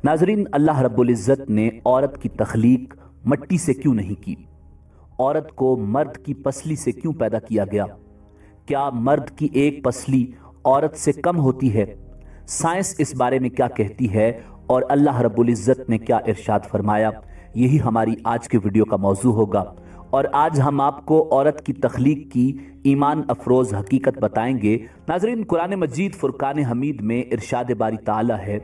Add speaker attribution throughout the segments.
Speaker 1: ناظرین، اللہ رب العزت نے عورت کی تخلیق مٹی سے کیوں نہیں کی؟ عورت کو مرد کی پسلی سے کیوں پیدا کیا گیا؟ کیا مرد کی ایک پسلی عورت سے کم ہوتی ہے؟ سائنس اس بارے میں کیا کہتی ہے اور اللہ رب العزت نے کیا ارشاد فرمایا؟ یہی ہماری آج کے ویڈیو کا موضوع ہوگا، اور آج ہم آپ کو عورت کی تخلیق کی ایمان افروز حقیقت بتائیں گے۔ ناظرین، قرآن مجید فرقان حمید میں ارشاد باری تعالی ہے،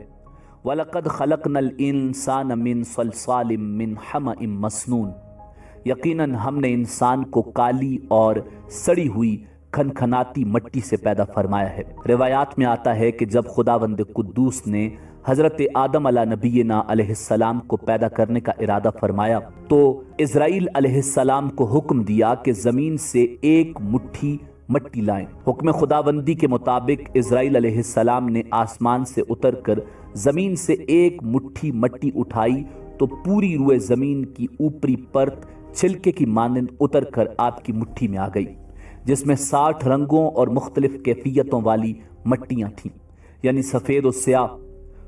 Speaker 1: وَلَقَدْ خَلَقْنَا الْإِنسَانَ مِنْ صَلْصَالٍ مِّنْ حَمَإٍ مَّسْنُونٍ، یقیناً ہم نے انسان کو کالی اور سڑی ہوئی کھنکھناتی مٹی سے پیدا فرمایا ہے۔ روایات میں آتا ہے کہ جب خداوند قدوس نے حضرت آدم علیہ نبینا علیہ السلام کو پیدا کرنے کا ارادہ فرمایا تو اسرائیل علیہ السلام کو حکم دیا کہ زمین سے ایک مٹھی مٹی لائیں۔ حکم خداوندی کے مطابق اسرائیل علیہ السلام نے آسمان سے اتر کر زمین سے ایک مٹھی مٹی اٹھائی تو پوری روئے زمین کی اوپری پرت چھلکے کی مانند اتر کر آپ کی مٹھی میں آ گئی، جس میں 60 رنگوں اور مختلف کیفیتوں والی مٹیاں تھیں، یعنی سفید و سیاہ،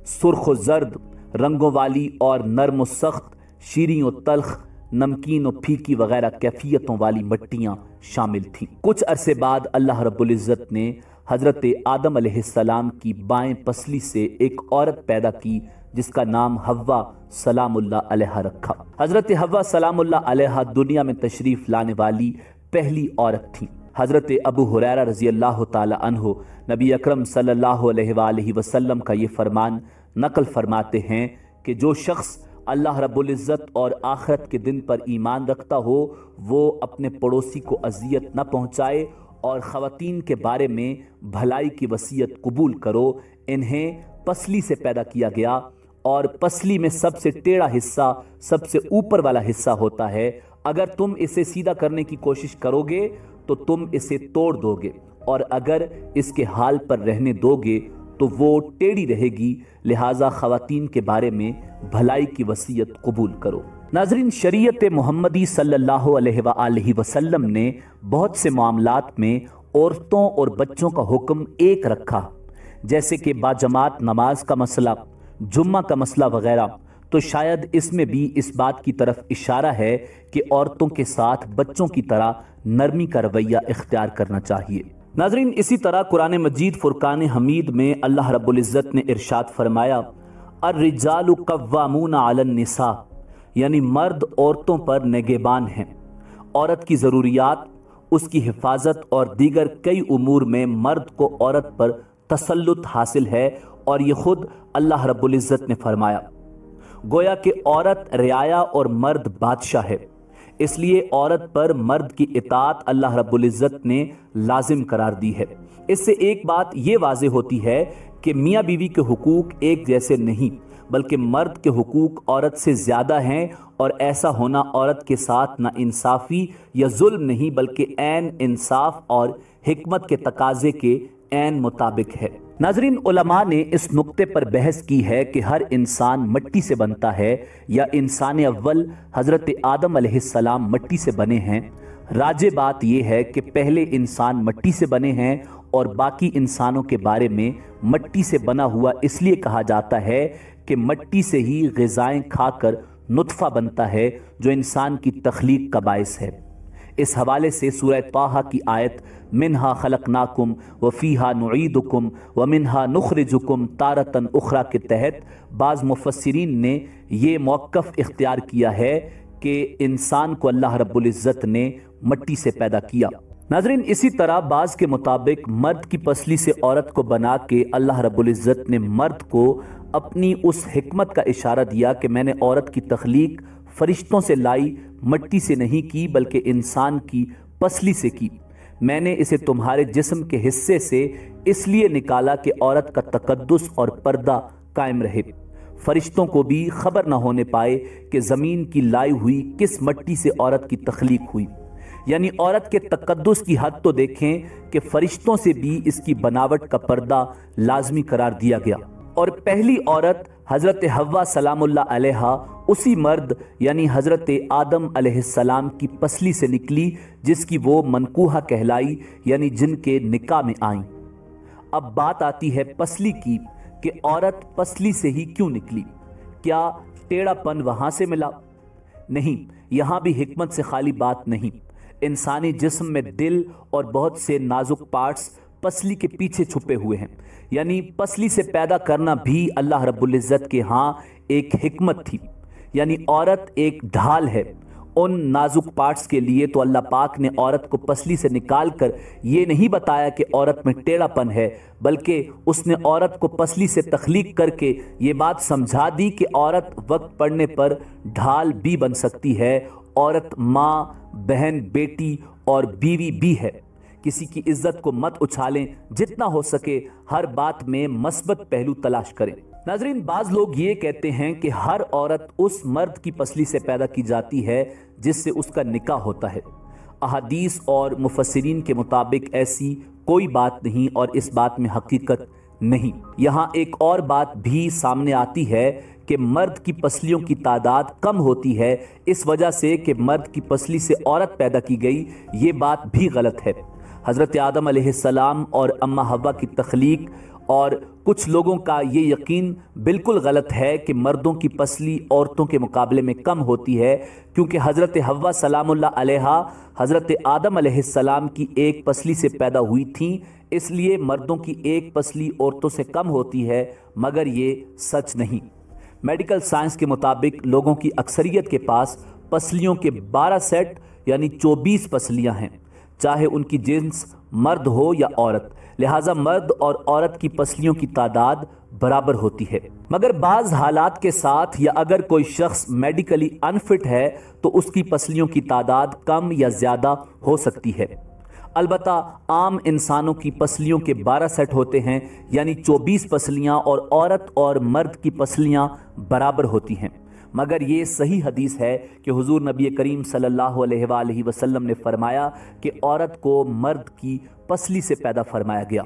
Speaker 1: سرخ و زرد رنگوں والی اور نرم و سخت، شیریں و تلخ، نمکین و پھیکی وغیرہ کیفیتوں والی مٹیاں شامل تھیں۔ کچھ عرصے بعد اللہ رب العزت نے حضرت آدم علیہ السلام کی بائیں پسلی سے ایک عورت پیدا کی جس کا نام حوا سلام اللہ علیہا رکھا۔ حضرت حوا سلام اللہ علیہا دنیا میں تشریف لانے والی پہلی عورت تھیں۔ حضرت ابو ہریرہ رضی اللہ تعالی عنہ نبی اکرم صلی اللہ علیہ وآلہ وسلم کا یہ فرمان نقل فرماتے ہیں کہ جو شخص اللہ رب العزت اور آخرت کے دن پر ایمان رکھتا ہو وہ اپنے پڑوسی کو اذیت نہ پہنچائے اور خواتین کے بارے میں بھلائی کی وصیت قبول کرو۔ انہیں پسلی سے پیدا کیا گیا اور پسلی میں سب سے ٹیڑھا حصہ سب سے اوپر والا حصہ ہوتا ہے۔ اگر تم اسے سیدھا کرنے کی کوشش کرو گے تو تم اسے توڑ دو گے، اور اگر اس کے حال پر رہنے دو گے تو وہ ٹیڑھی رہے گی، لہٰذا خواتین کے بارے میں بھلائی کی وصیت قبول کرو۔ ناظرین، شریعت محمدی صلی اللہ علیہ وآلہ وسلم نے بہت سے معاملات میں عورتوں اور بچوں کا حکم ایک رکھا، جیسے کہ باجماعت نماز کا مسئلہ، جمعہ کا مسئلہ وغیرہ، تو شاید اس میں بھی اس بات کی طرف اشارہ ہے کہ عورتوں کے ساتھ بچوں کی طرح نرمی کا رویہ اختیار کرنا چاہیے۔ ناظرین، اسی طرح قرآن مجید فرقان حمید میں اللہ رب العزت نے ارشاد فرمایا، الرجال قوامون علی النساء، یعنی مرد عورتوں پر نگہبان ہیں۔ عورت کی ضروریات، اس کی حفاظت اور دیگر کئی امور میں مرد کو عورت پر تسلط حاصل ہے، اور یہ خود اللہ رب العزت نے فرمایا۔ گویا کہ عورت رعایا اور مرد بادشاہ ہے، اس لیے عورت پر مرد کی اطاعت اللہ رب العزت نے لازم قرار دی ہے۔ اس سے ایک بات یہ واضح ہوتی ہے کہ میاں بیوی کے حقوق ایک جیسے نہیں، بلکہ مرد کے حقوق عورت سے زیادہ ہیں، اور ایسا ہونا عورت کے ساتھ نا انصافی یا ظلم نہیں بلکہ عین انصاف اور حکمت کے تقاضے کے عین مطابق ہے۔ ناظرین، علماء نے اس نقطے پر بحث کی ہے کہ ہر انسان مٹی سے بنتا ہے یا انسان اول حضرت آدم علیہ السلام مٹی سے بنے ہیں۔ راجح بات یہ ہے کہ پہلے انسان مٹی سے بنے ہیں، اور باقی انسانوں کے بارے میں مٹی سے بنا ہوا اس لیے کہا جاتا ہے کہ مٹی سے ہی غذائیں کھا کر نطفہ بنتا ہے جو انسان کی تخلیق کا باعث ہے۔ اس حوالے سے سورہ طٰہٰ کی آیت منہا خلقناکم وفیہا نعیدکم ومنہا نخرجکم تارۃ اخریٰ کے تحت بعض مفسرین نے یہ موقف اختیار کیا ہے کہ انسان کو اللہ رب العزت نے مٹی سے پیدا کیا۔ ناظرین، اسی طرح بعض کے مطابق مرد کی پسلی سے عورت کو بنا کے اللہ رب العزت نے مرد کو اپنی اس حکمت کا اشارہ دیا کہ میں نے عورت کی تخلیق فرشتوں سے لائی، مٹی سے نہیں کی بلکہ انسان کی پسلی سے کی۔ میں نے اسے تمہارے جسم کے حصے سے اس لیے نکالا کہ عورت کا تقدس اور پردہ قائم رہے، فرشتوں کو بھی خبر نہ ہونے پائے کہ زمین کی لائی ہوئی کس مٹی سے عورت کی تخلیق ہوئی۔ یعنی عورت کے تقدس کی حد تو دیکھیں کہ فرشتوں سے بھی اس کی بناوٹ کا پردہ لازمی قرار دیا گیا، اور پہلی عورت حضرت حوا سلام اللہ علیہا اسی مرد یعنی حضرت آدم علیہ السلام کی پسلی سے نکلی جس کی وہ منکوحہ کہلائی، یعنی جن کے نکاح میں آئیں۔ اب بات آتی ہے پسلی کی کہ عورت پسلی سے ہی کیوں نکلی، کیا ٹیڑھا پن وہاں سے ملا؟ نہیں، یہاں بھی حکمت سے خالی بات نہیں۔ انسانی جسم میں دل اور بہت سے نازک پارٹس پسلی کے پیچھے چھپے ہوئے ہیں، یعنی پسلی سے پیدا کرنا بھی اللہ رب العزت کے ہاں ایک حکمت تھی، یعنی عورت ایک ڈھال ہے ان نازک پارٹس کے لیے۔ تو اللہ پاک نے عورت کو پسلی سے نکال کر یہ نہیں بتایا کہ عورت میں ٹیڑھا پن ہے، بلکہ اس نے عورت کو پسلی سے تخلیق کر کے یہ بات سمجھا دی کہ عورت وقت پڑنے پر ڈھال بھی بن سکتی ہے۔ عورت ماں، بہن، بیٹی اور بیوی بھی ہے۔ کسی کی عزت کو مت اچھالیں، جتنا ہو سکے ہر بات میں مثبت پہلو تلاش کریں۔ ناظرین، بعض لوگ یہ کہتے ہیں کہ ہر عورت اس مرد کی پسلی سے پیدا کی جاتی ہے جس سے اس کا نکاح ہوتا ہے۔ احادیث اور مفسرین کے مطابق ایسی کوئی بات نہیں اور اس بات میں حقیقت نہیں۔ یہاں ایک اور بات بھی سامنے آتی ہے کہ مرد کی پسلیوں کی تعداد کم ہوتی ہے اس وجہ سے کہ مرد کی پسلی سے عورت پیدا کی گئی۔ یہ بات بھی غلط ہے۔ حضرت آدم علیہ السلام اور اماں حوا کی تخلیق اور کچھ لوگوں کا یہ یقین بالکل غلط ہے کہ مردوں کی پسلی عورتوں کے مقابلے میں کم ہوتی ہے، کیونکہ حضرت حوا سلام اللہ علیہا حضرت آدم علیہ السلام کی ایک پسلی سے پیدا ہوئی تھیں، اس لیے مردوں کی ایک پسلی عورتوں سے کم ہوتی ہے، مگر یہ سچ نہیں۔ میڈیکل سائنس کے مطابق لوگوں کی اکثریت کے پاس پسلیوں کے 12 سیٹ یعنی 24 پسلیاں ہیں، چاہے ان کی جنس مرد ہو یا عورت، لہٰذا مرد اور عورت کی پسلیوں کی تعداد برابر ہوتی ہے۔ مگر بعض حالات کے ساتھ یا اگر کوئی شخص میڈیکلی انفٹ ہے تو اس کی پسلیوں کی تعداد کم یا زیادہ ہو سکتی ہے۔ البتہ عام انسانوں کی پسلیوں کے 12 سیٹ ہوتے ہیں، یعنی 24 پسلیاں، اور عورت اور مرد کی پسلیاں برابر ہوتی ہیں۔ مگر یہ صحیح حدیث ہے کہ حضور نبی کریم صلی اللہ علیہ وآلہ وسلم نے فرمایا کہ عورت کو مرد کی پسلی سے پیدا فرمایا گیا۔